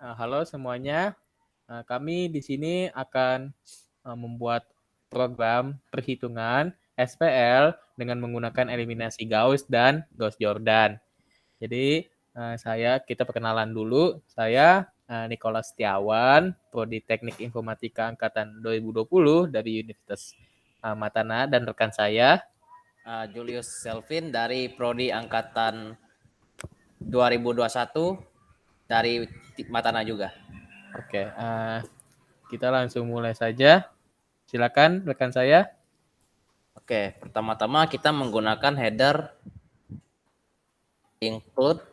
Halo semuanya, kami di sini akan membuat program perhitungan SPL dengan menggunakan eliminasi Gauss dan Gauss-Jordan. Jadi kita perkenalan dulu. Saya Nicholas Setiawan, Prodi Teknik Informatika Angkatan 2020 dari Universitas Matana, dan rekan saya Julius Selvin dari Prodi Angkatan 2021 dari Matana juga. Oke, kita langsung mulai saja. Silakan rekan saya. Oke, pertama-tama kita menggunakan header include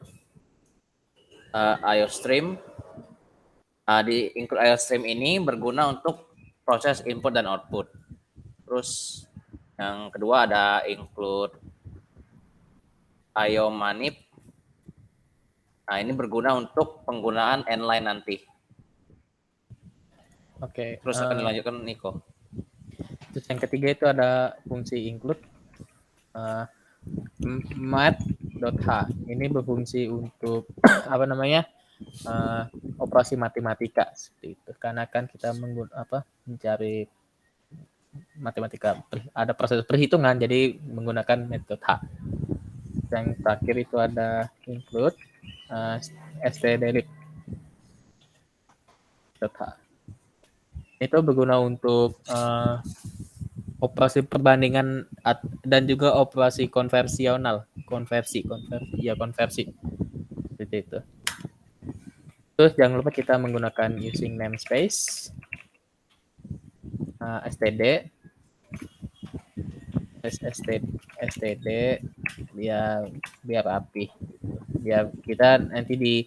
IOStream. Di include IOStream ini berguna untuk proses input dan output. Terus yang kedua ada include IOManip. Nah, ini berguna untuk penggunaan inline nanti. Oke. Terus akan dilanjutkan Niko. Terus yang ketiga itu ada fungsi include mat.h. Ini berfungsi untuk operasi matematika seperti itu. Karena kan kita mencari matematika, ada proses perhitungan, jadi menggunakan metode H. Yang terakhir itu ada include stdlib. Itu berguna untuk operasi perbandingan dan juga operasi konversi seperti itu. Terus jangan lupa kita menggunakan using namespace, std biar rapi, biar kita nanti di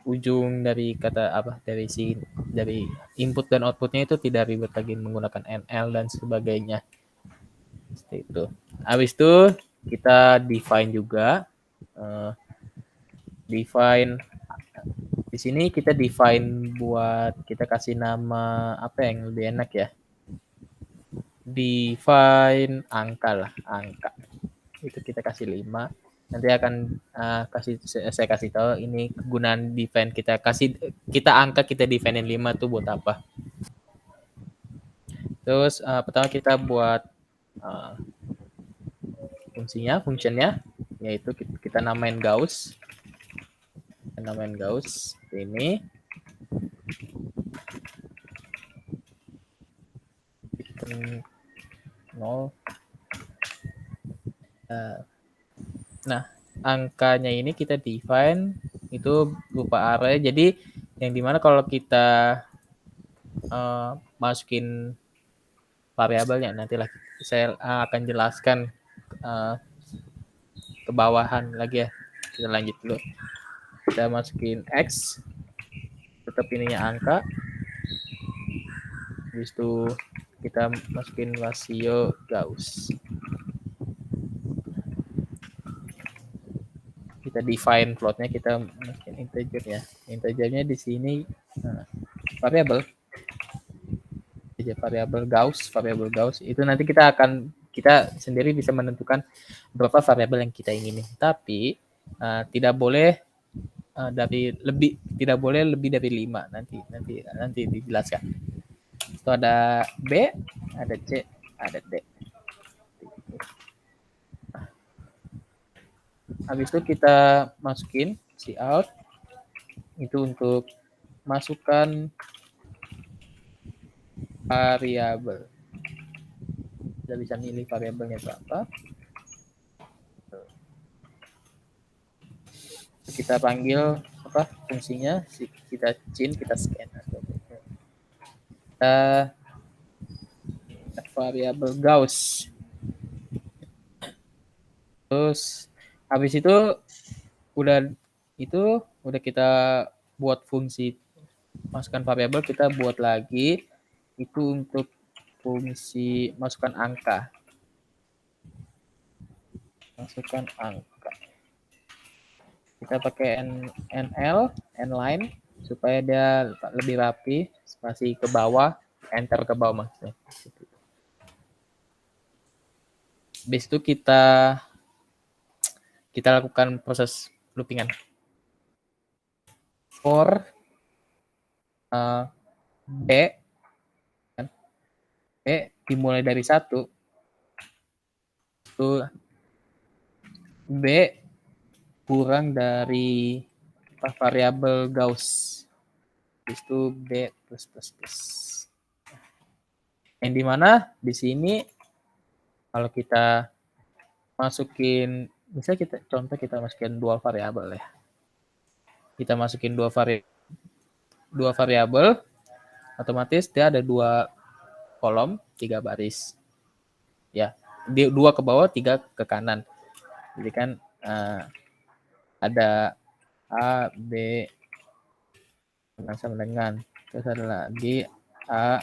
ujung dari dari input dan outputnya itu tidak ribet lagi menggunakan NL dan sebagainya. Seperti itu. Habis itu kita define juga. Di sini kita define buat kita kasih nama apa yang lebih enak ya. Define angka. Itu kita kasih 5. Nanti akan saya kasih tahu ini kegunaan define kita angka kita definein 5 tuh buat apa. Terus pertama kita buat fungsinya yaitu kita namain Gauss. Ini nol. Nah, angkanya ini kita define itu berupa array. Jadi yang dimana kalau kita masukin variabelnya, nantilah saya akan jelaskan ke bawahan lagi ya. Kita lanjut dulu. Kita masukin X, tetap ininya angka. Habis itu kita masukin rasio Gauss. Kita define floatnya, kita masukin integer ya. Integernya di sini variabel Gauss itu nanti kita sendiri bisa menentukan berapa variabel yang kita ingini. Tapi tidak boleh lebih dari 5. Nanti dijelaskan. Itu ada B, ada C, ada D. Habis itu kita masukin cout itu untuk masukkan variabel. Kita bisa milih variabelnya berapa. Kita panggil fungsinya, kita scan variabel Gauss. Terus habis itu udah kita buat fungsi masukkan variabel, kita buat lagi itu untuk fungsi masukkan angka. Kita pakai nline supaya dia lebih rapi, spasi ke bawah, enter ke bawah maksudnya. Habis itu kita lakukan proses loopingan. For B kan? B dimulai dari 1 itu B kurang dari variabel Gauss, itu B plus. Yang dimana di sini kalau kita masukin, misalnya kita masukin 2 variabel ya. Kita masukin 2 variabel, otomatis dia ada 2 kolom, 3 baris. Ya, 2 ke bawah, 3 ke kanan. Jadi kan ada A, B sama dengan, terus ada lagi A,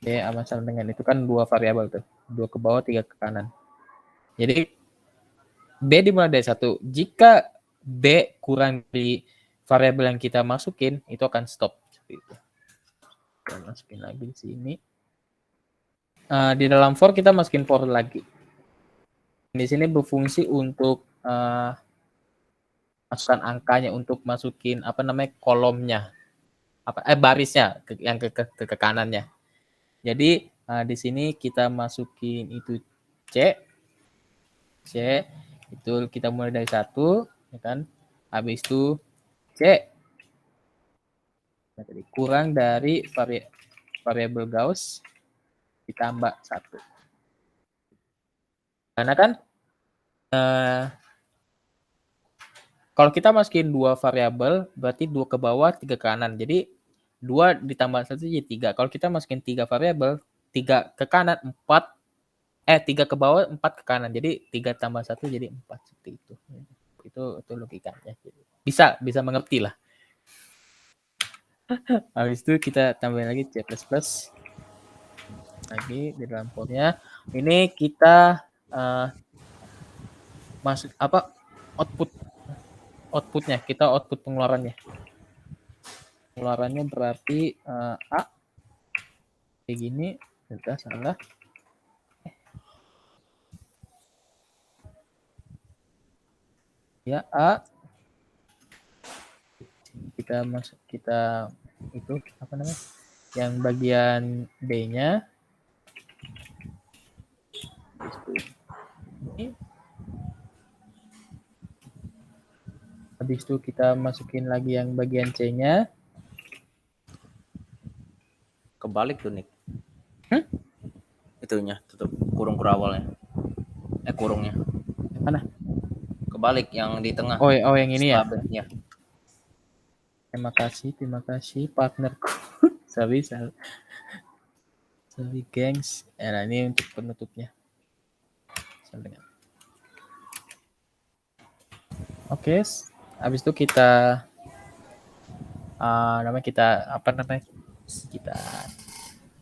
B sama dengan, itu kan 2 variabel tuh, 2 ke bawah, 3 ke kanan. Jadi B dimulai dari 1. Jika B kurang dari variabel yang kita masukin, itu akan stop seperti itu. Kita masukin lagi di sini. Di dalam for kita masukin for lagi. Di sini berfungsi untuk masukkan angkanya, untuk masukin kolomnya, barisnya yang ke kanannya. Jadi di sini kita masukin itu C itu kita mulai dari 1, ya kan? Habis itu C kurang dari variabel Gauss ditambah 1. Karena kan kalau kita masukin 2 variabel, berarti 2 ke bawah, 3 ke kanan. Jadi 2 ditambah 1 jadi 3. Kalau kita masukin 3 variabel, 3 ke kanan, 3 ke bawah, 4 ke kanan. Jadi 3 tambah 1 jadi 4 seperti itu. Itu logikanya. Bisa mengerti lah. Habis itu kita tambahin lagi C++ lagi di dalam formnya. Ini kita masuk outputnya, kita output pengeluarannya berarti A kayak gini, sudah salah. Ya, A kita itu yang bagian B-nya ini. Habis itu kita masukin lagi yang bagian C-nya. Kebalik tuh, Nick. Itunya, tutup kurung awalnya. Kurungnya. Mana? Kebalik yang di tengah. Oh, yang ini ya? Ya. Terima kasih partnerku. sorry gengs. Nah, ini untuk penutupnya. Oke, habis itu kita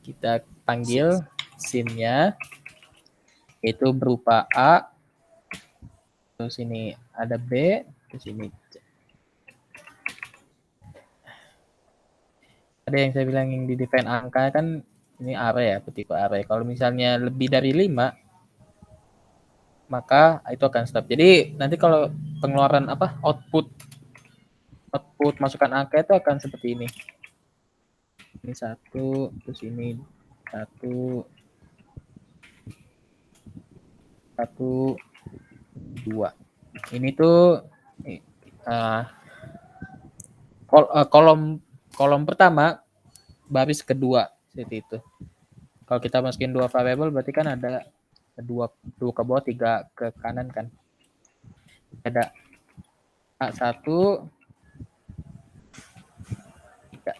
kita panggil scene-nya, itu berupa A, terus ini ada B, terus ini C. Ada yang saya bilang yang di define angka kan ini array ya, tipe array. Kalau misalnya lebih dari 5, maka itu akan stop. Jadi nanti kalau pengeluaran output masukan angka itu akan seperti ini. Ini 1, terus ini 1, 2. Ini tuh kolom pertama, baris kedua seperti itu. Kalau kita masukin 2 variabel, berarti kan ada 2 ke bawah, 3 ke kanan kan. Ada A1, 3.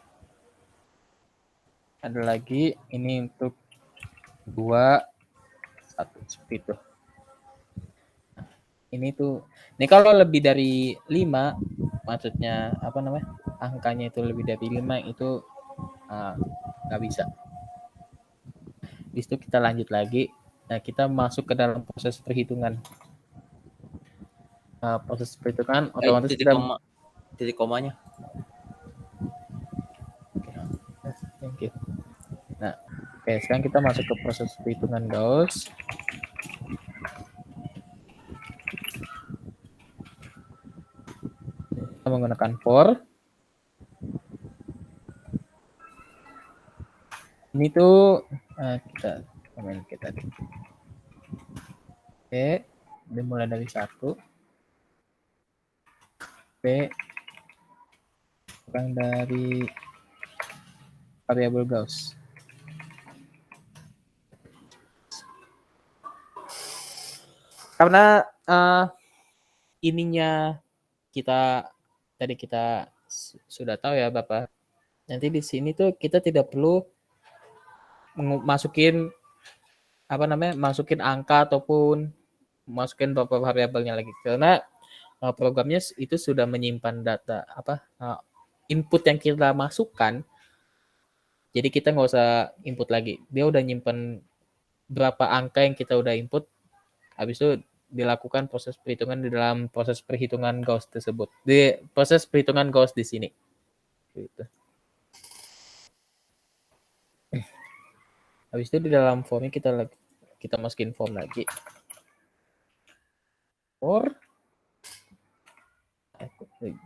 Ada lagi ini untuk 2, 1 seperti itu. Ini kalau lebih dari 5, maksudnya angkanya itu lebih dari 5, itu nggak bisa. Di situ kita lanjut lagi. Nah, kita masuk ke dalam proses perhitungan. Proses perhitungan otomatis titik komanya. Thank you. Nah, sekarang kita masuk ke proses perhitungan Gauss. Kita menggunakan for. Ini tuh kita komen kita tadi. Oke, dimulai dari 1. B kurang dari variabel Gauss. Karena ininya kita tadi kita sudah tahu ya Bapak. Nanti di sini tuh kita tidak perlu masukin masukin angka ataupun masukin beberapa variabelnya lagi karena programnya itu sudah menyimpan data input yang kita masukkan. Jadi kita nggak usah input lagi. Dia udah nyimpan berapa angka yang kita udah input. Habis itu dilakukan proses perhitungan di dalam proses perhitungan Gauss tersebut. Di proses perhitungan Gauss di sini. Gitu. Habis itu di dalam formnya kita masukin form lagi. For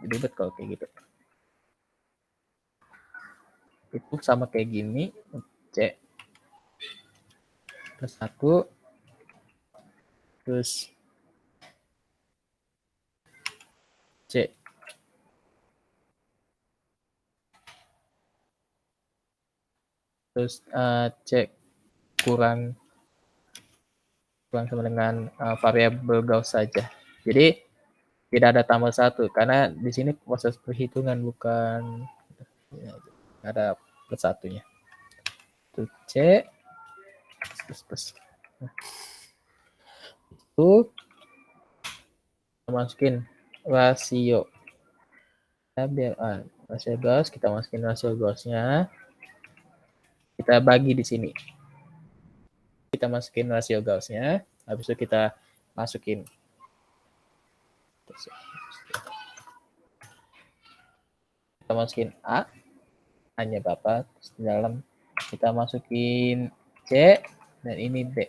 ribet kalau kayak gitu. Itu sama kayak gini. C plus 1 terus C terus C kurang sama dengan variabel Gauss saja. Jadi tidak ada tambah 1 karena di sini proses perhitungan bukan ada plus 1-nya. Itu C plus. Nah, itu masukin rasio. Kita biar rasio Gauss, kita masukin rasio Gauss-nya. Kita bagi di sini. Kita masukin rasio Gauss-nya, habis itu kita masukin A, hanya Bapak, di dalam kita masukin C dan ini B.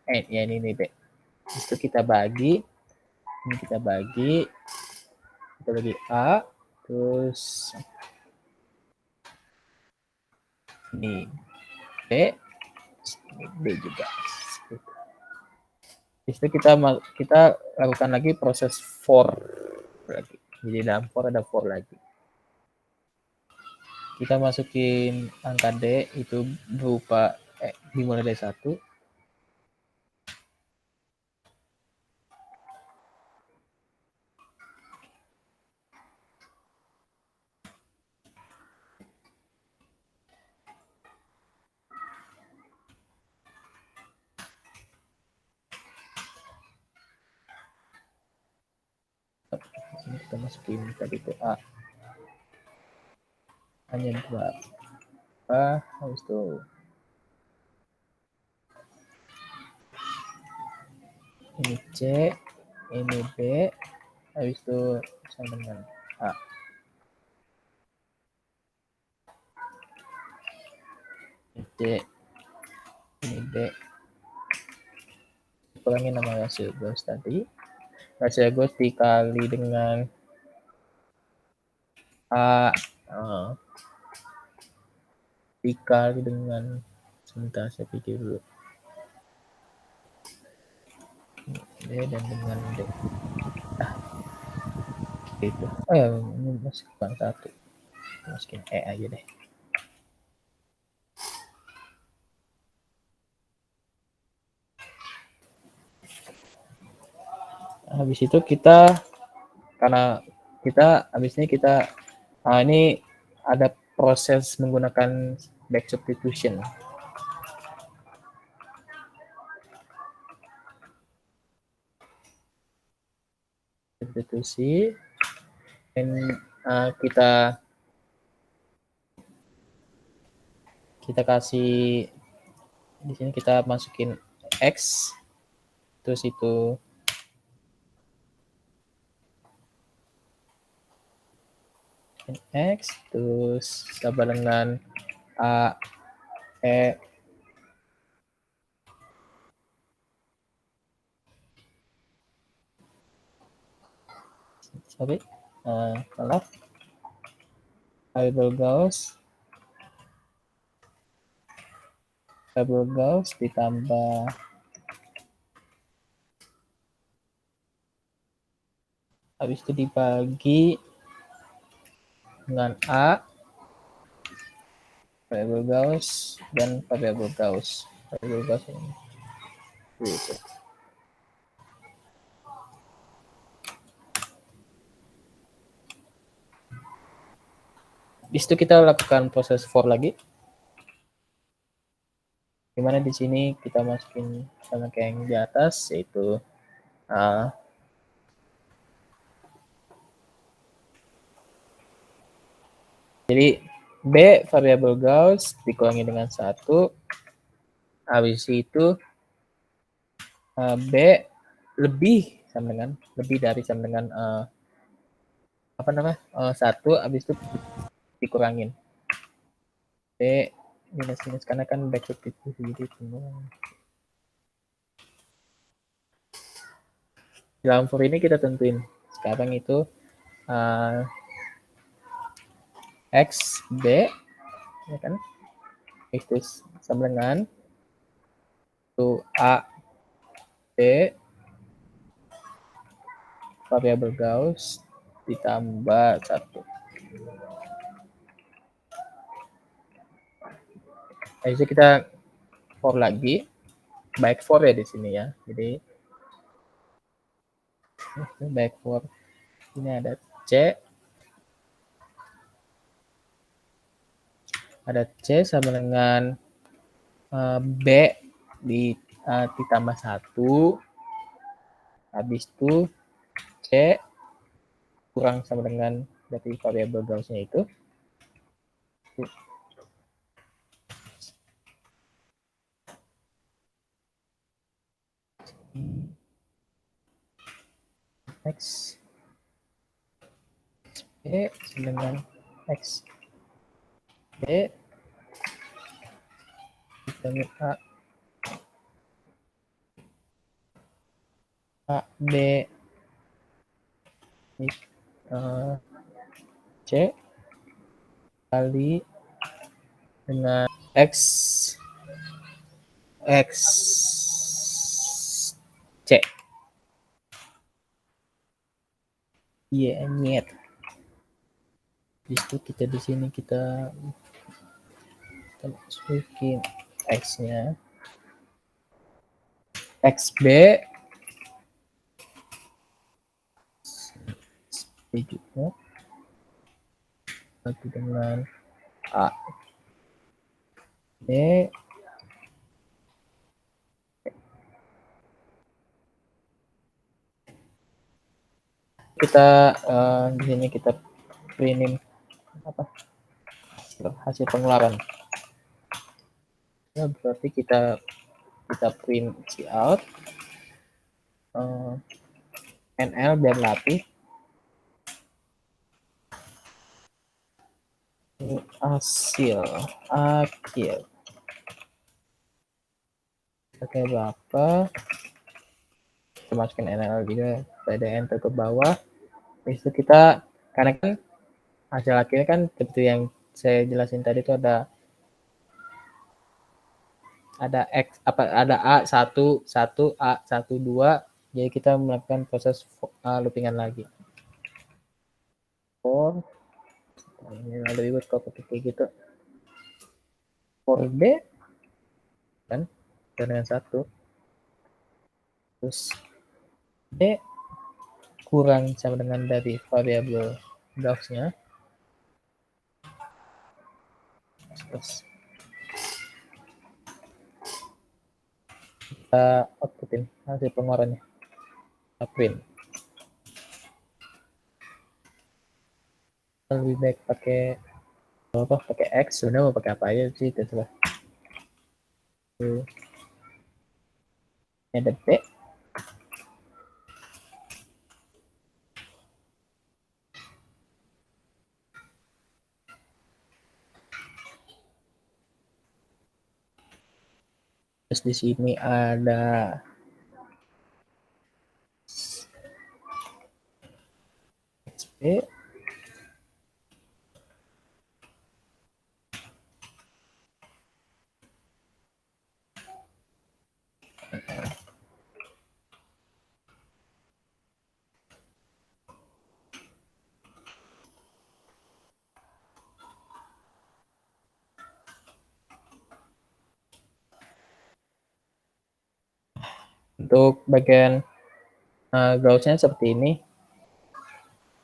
Ini B. Itu kita bagi, kita bagi A, terus ini B, ini B juga. Itu kita lakukan lagi proses for lagi. Jadi dalam for ada for lagi. Kita masukin angka D itu berupa dimulai dari 1. Ini kita masukin tadi itu A. Hanya berapa? Habis itu ini C, ini B, habis itu sama dengan A. Ini C, ini B. Kurangi nama rasio Gauss tadi. Rasio Gauss dikali dengan A. Dikali dengan sebentar saya pikir dulu. D dan dengan D. Itu. Ini masukin 1. Masukin E aja deh. Habis itu kita ini ada proses menggunakan back substitution. Substitusi dan kita kasih di sini kita masukin X terus itu X terus sama dengan A E salah variable Gauss variabel Gauss ditambah habis itu dibagi dengan A variabel Gauss dan variabel Gauss. Variabel Gauss ini. Gitu. Di situ kita lakukan proses for lagi. Dimana di sini kita masukin sama kayak yang di atas, yaitu jadi B variabel Gauss dikurangi dengan 1. Habis itu B lebih sama dengan lebih dari sama dengan apa namanya 1, habis itu dikurangin B minus karena kan backwards itu semua. Dalam for ini kita tentuin sekarang itu x b ya kan, itu sama dengan itu a b variabel Gauss ditambah 1. Habis itu kita for lagi, baik for ya di sini ya. Jadi baik for ini ada C sama dengan B ditambah 1. Habis itu C kurang sama dengan dari variabel Gauss-nya itu. X B dengan X B vitamin A B C kali dengan X C. Iya, nyet. Itu kita di sini kita masukin X-nya. XB juga satu dengan A B kita di sini kita printin apa hasil pengeluaran ya, berarti kita print cout NL biar latih ini hasil akhir pakai berapa kita masukin NL juga pada enter ke bawah. Habis itu kita karena kan hasil akhirnya kan seperti yang saya jelasin tadi itu ada X apa ada A1 A1 2, jadi kita melakukan proses loopingan lagi. For ini ada ribet kok kayak gitu. For B kan dengan 1 terus B kurang sama dengan dari variabel Gauss-nya terus kita outputin hasil pengeluarannya, kita print. Lebih baik pakai X, sebenarnya mau pakai apa aja sih terserah. Ada B terus di sini ada XB Untuk bagian Gauss-nya seperti ini.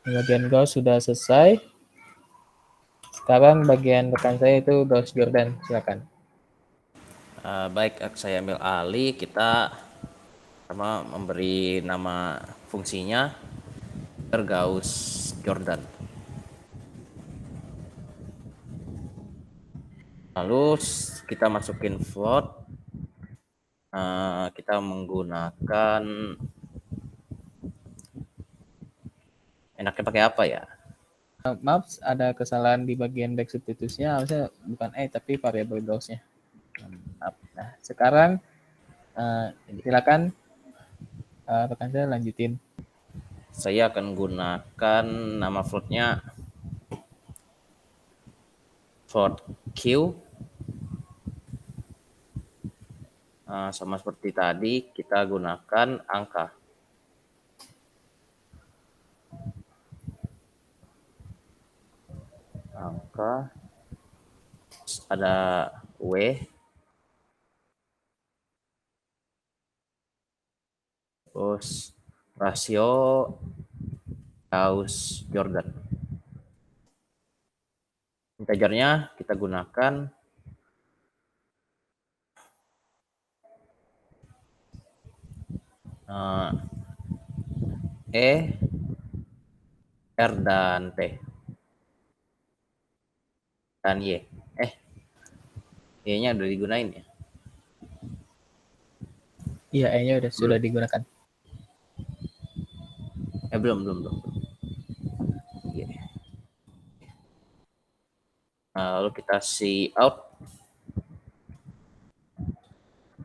Bagian Gauss sudah selesai. Sekarang bagian rekan saya itu Gauss Jordan, silakan. Baik, saya ambil alih. Kita sama memberi nama fungsinya Gauss Jordan. Lalu kita masukin float. Kita menggunakan, enaknya pakai apa ya? Maaf, ada kesalahan di bagian back substitusinya, harusnya bukan tapi variabel Gauss-nya. Nah, sekarang silakan rekan saya lanjutin. Saya akan gunakan nama floatnya float Q. Sama seperti tadi, kita gunakan angka. Ada W, terus rasio Gauss Jordan. Integernya kita gunakan E, R, dan T. Dan Y. Y-nya udah digunain ya? Iya, E-nya sudah digunakan. Belum. Yeah. Lalu kita see out,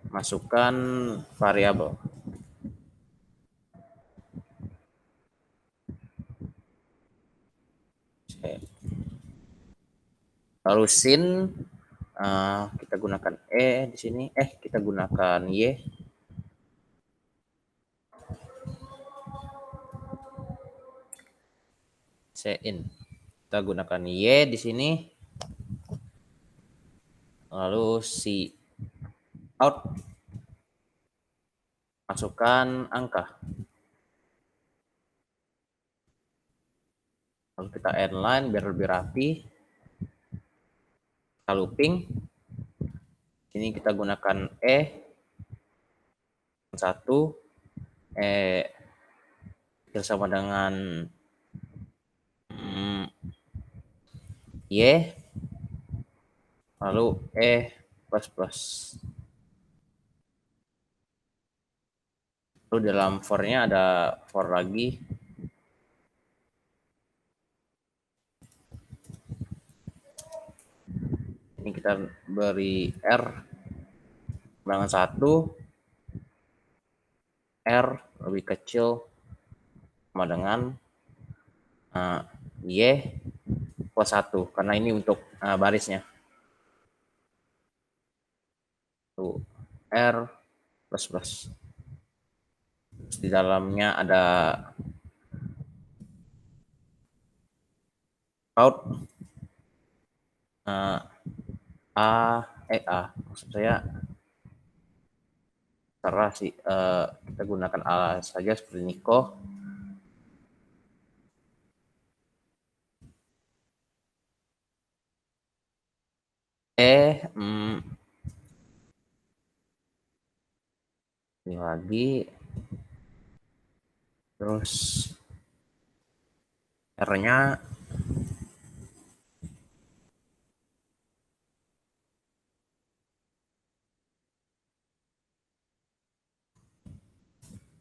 masukkan variabel. Lalu sin, kita gunakan di sini. Kita gunakan Y. In. Kita gunakan Y di sini. Lalu si out, masukkan angka. Lalu kita inline biar lebih rapi. Kita looping. Ini kita gunakan satu, bersama dengan Y, lalu plus. Lalu dalam for-nya ada for lagi. Ini kita beri R dengan 1, R lebih kecil sama dengan Y plus 1, karena ini untuk barisnya. Tuh, R plus. Terus di dalamnya ada out A. Maksud saya terserah sih, kita gunakan A saja seperti Niko. Ini lagi, terus R-nya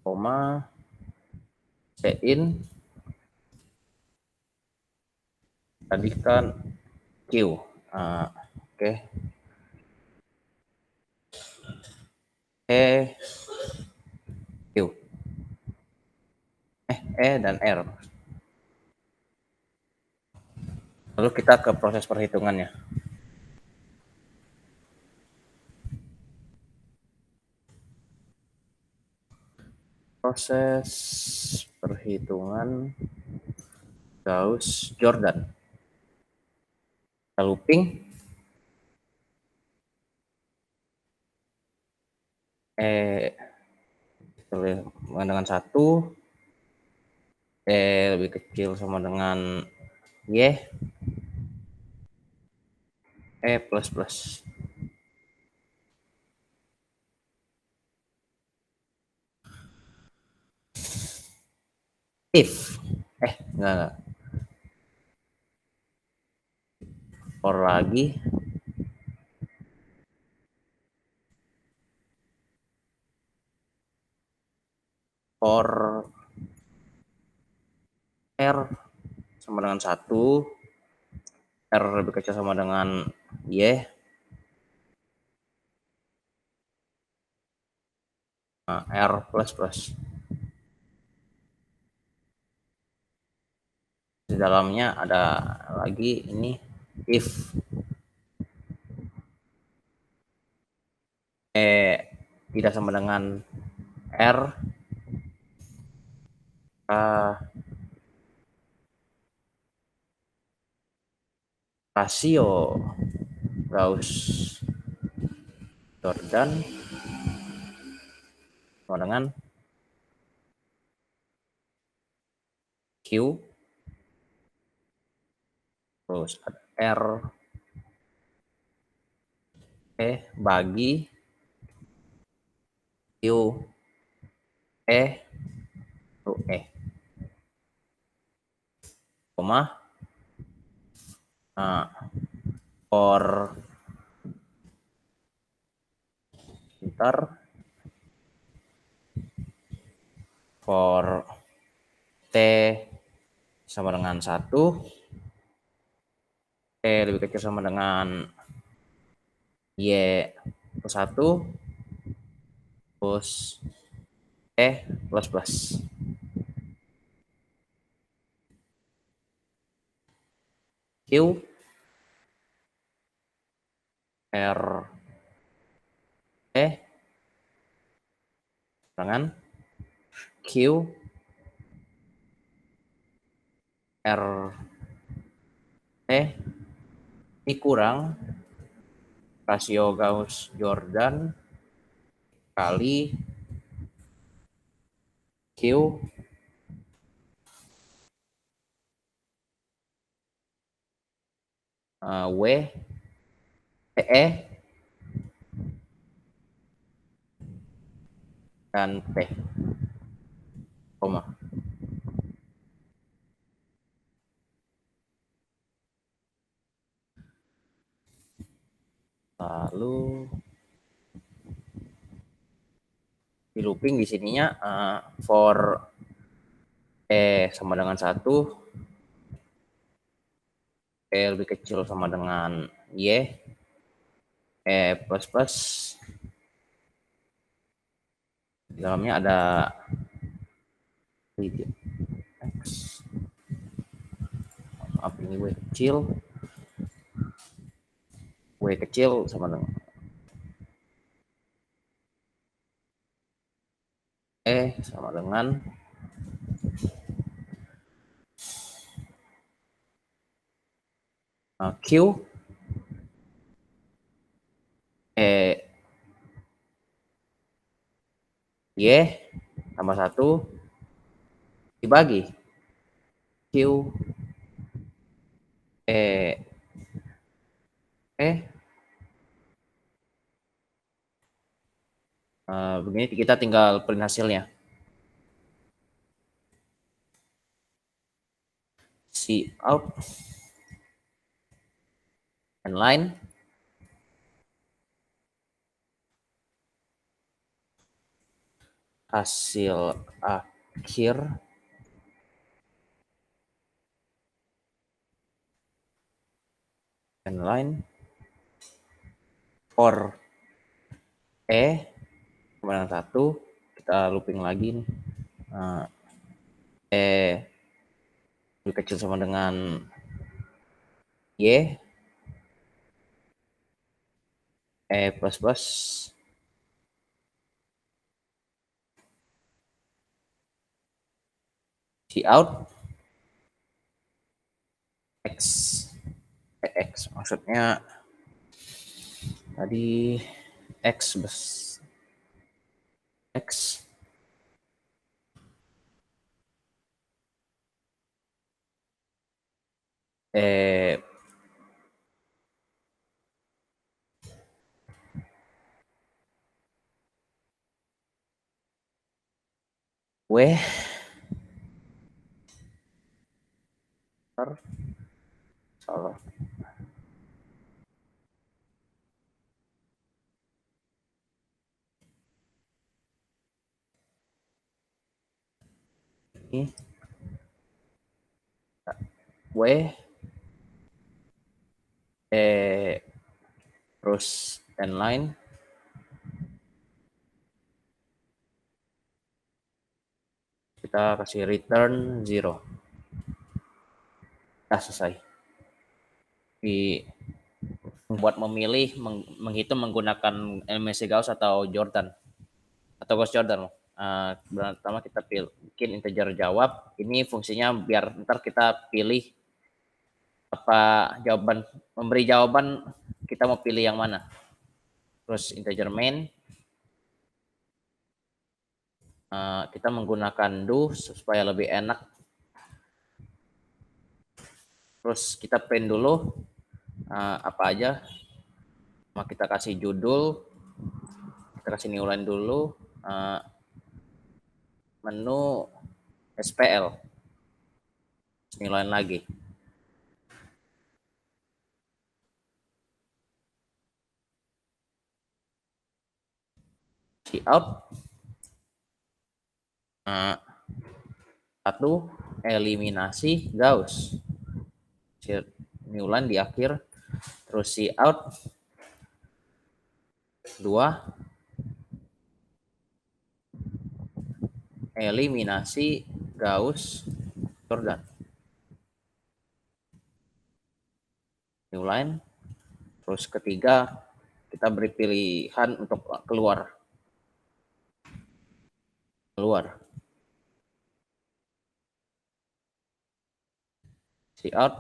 koma in, tadi kan Q. Oke. Q. Dan R. Lalu kita ke proses perhitungannya. Proses perhitungan Gauss Jordan. Kita looping. sama dengan 1, lebih kecil sama dengan Y, plus plus. If, enggak. For lagi, for R sama dengan 1, R lebih kecil sama dengan Y, R plus plus. Di dalamnya ada lagi ini if tidak sama dengan R, rasio Gauss-Jordan sama dengan Q, terus R bagi Q koma for for T sama dengan 1, T lebih kecil sama dengan Y plus 1, terus plus plus. Q R dengan Q R dikurang rasio Gauss-Jordan kali Q W dan T, koma. Lalu di looping di sininya for sama dengan 1, lebih kecil sama dengan Y, plus plus. Di dalamnya ada X, maaf ini W kecil sama dengan sama dengan Q Y tambah 1 dibagi Q begini kita tinggal print hasilnya. C out and line hasil akhir and line for kemudian 1 kita looping lagi nih. Lebih kecil sama dengan Y, plus plus. C out X maksudnya tadi X eh, W salah ini W terus inline kita kasih return 0. Nah, selesai. Buat memilih menghitung menggunakan eliminasi Gauss atau Jordan atau Gauss Jordan. Pertama kita bikin integer jawab. Ini fungsinya biar ntar kita pilih apa jawaban, memberi jawaban kita mau pilih yang mana. Terus integer main kita menggunakan do supaya lebih enak. Terus kita print dulu apa aja. Kita kasih judul, kita kasih new line dulu, menu SPL, new line lagi. Cout satu eliminasi Gauss, new line di akhir. Terus cout 2 eliminasi Gauss Jordan, new line. Terus ketiga kita beri pilihan untuk keluar cout.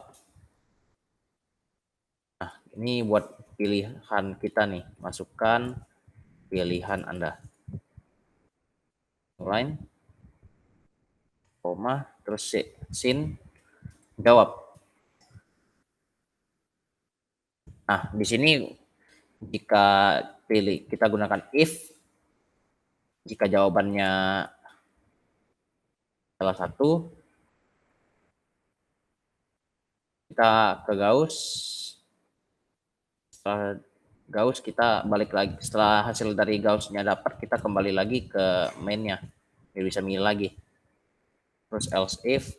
Nah, ini buat pilihan kita nih, masukkan pilihan Anda. Line, koma, terus sin, jawab. Nah, di sini jika kita gunakan if, jika jawabannya salah satu, kita ke Gauss. Setelah Gauss kita balik lagi, setelah hasil dari Gauss-nya dapat, kita kembali lagi ke main-nya, biar bisa milih lagi. Terus else if,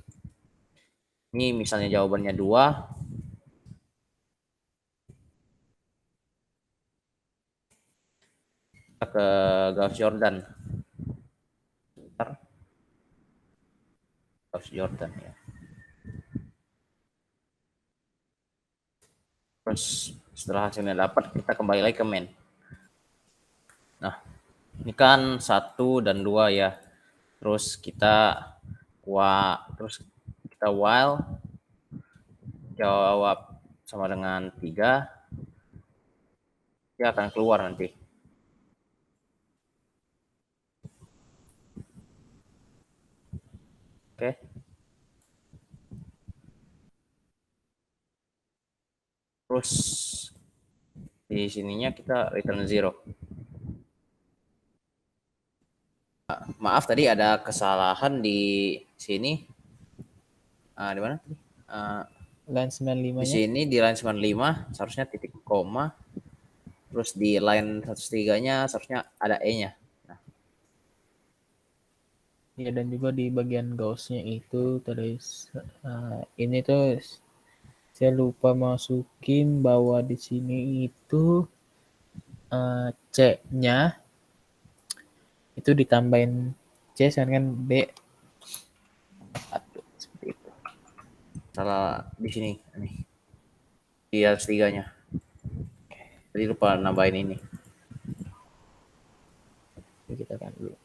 ini misalnya jawabannya 2, kita ke Gauss Jordan. Gauss Jordan ya. Terus setelah hasilnya dapat, kita kembali lagi ke main. Nah, ini kan 1 dan 2 ya. Terus kita while jawab sama dengan 3, dia akan keluar nanti. Oke. Terus di sininya kita return 0. Maaf tadi ada kesalahan di sini. Di mana tadi? Line 95-nya. Di sini di line 95 seharusnya titik koma. Terus di line 103-nya seharusnya ada E-nya. Nah. Ya, dan juga di bagian Gauss-nya itu terus ini tuh saya lupa masukin bahwa di sini itu C-nya itu ditambahin C kan B. Seperti itu. Salah di sini nih. Di 103-nya. Jadi lupa nambahin ini. Kita kan dulu.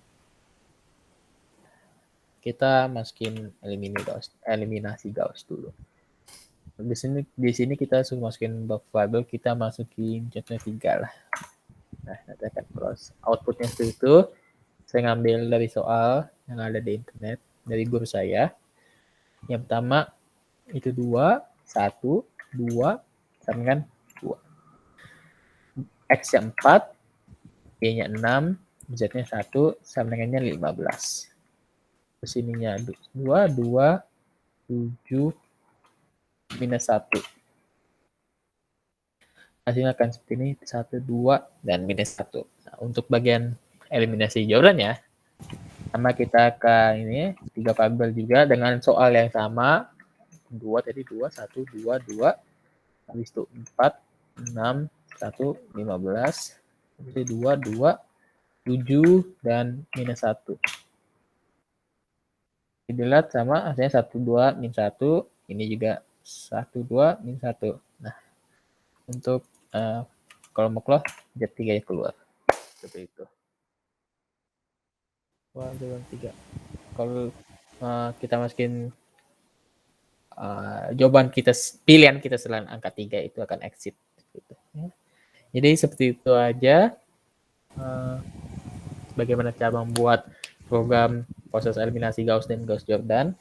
Kita masukin eliminasi Gauss dulu. Di sini kita masukin box variable, kita masukin contohnya 3 lah. Nah, nanti akan cross. Outputnya seperti itu. Saya ngambil dari soal yang ada di internet dari guru saya. Yang pertama itu 2, 1, 2, sama dengan 2. X-nya 4, Y-nya 6, Z-nya 1, sama dengannya 15. Terus ininya 2, 2, 7, minus 1. Hasilnya akan seperti ini, 1, 2, dan minus 1. Nah, untuk bagian eliminasi Jordan ya, sama kita ke ini, 3 variabel juga dengan soal yang sama. 2 tadi 2, 1, 2, 2. Habis itu 4, 6, 1, 15. Habis itu 2, 2, 7, dan minus 1. Dilihat sama hasilnya 1, 2, min 1. Ini juga 1, 2, min 1. Nah, untuk kalau mau keluar, Z3 nya keluar. Seperti itu. Wah, 3. Kalau kita masukin jawaban kita, pilihan kita selain angka 3 itu akan exit. Gitu. Jadi seperti itu aja. Bagaimana cara membuat program proses eliminasi Gauss dan Gauss-Jordan.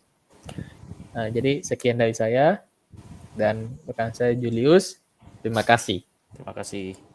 Jadi sekian dari saya dan rekan saya Julius. Terima kasih. Terima kasih.